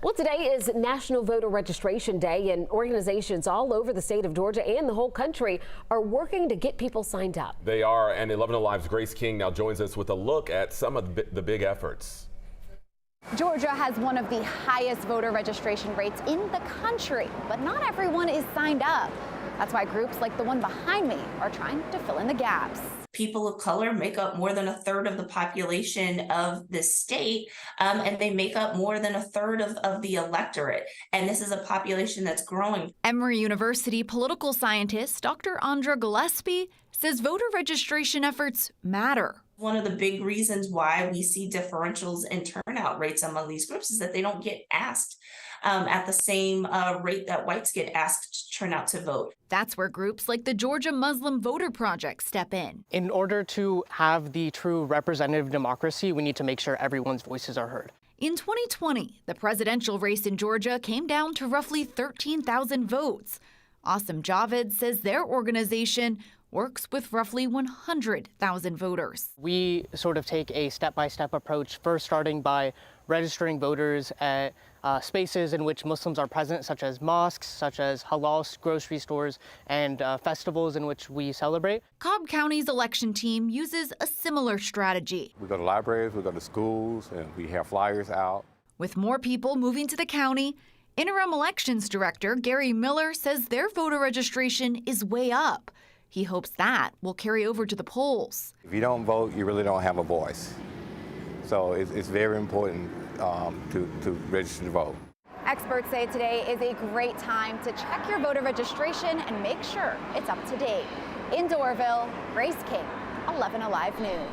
Well, today is National Voter Registration Day, and organizations all over the state of Georgia and the whole country are working to get people signed up. They are, and 11 Alive's Grace King now joins us with a look at some of the big efforts. Georgia has one of the highest voter registration rates in the country, but not everyone is signed up. That's why groups like the one behind me are trying to fill in the gaps. People of color make up more than a third of the population of the state, and they make up more than a third of the electorate. And this is a population that's growing. Emory University political scientist Dr. Andra Gillespie says voter registration efforts matter. One of the big reasons why we see differentials in turnout rates among these groups is that they don't get asked at the same rate that whites get asked to turn out to vote. That's where groups like the Georgia Muslim Voter Project step in. In order to have the true representative democracy, we need to make sure everyone's voices are heard. In 2020, the presidential race in Georgia came down to roughly 13,000 votes. Asim Javed says their organization works with roughly 100,000 voters. We sort of take a step-by-step approach, first starting by registering voters at spaces in which Muslims are present, such as mosques, such as halal grocery stores, and festivals in which we celebrate. Cobb County's election team uses a similar strategy. We go to libraries, we go to schools, and we have flyers out. With more people moving to the county, Interim Elections Director Gary Miller says their voter registration is way up. He hopes that will carry over to the polls. If you don't vote, you really don't have a voice. So it's very important to register to vote. Experts say today is a great time to check your voter registration and make sure it's up to date. In Doraville, Grace King, 11 Alive News.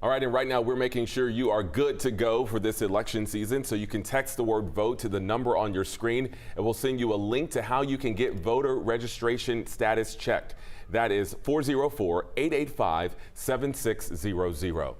All right, and right now we're making sure you are good to go for this election season, so you can text the word vote to the number on your screen, and we'll send you a link to how you can get voter registration status checked. That is 404-885-7600.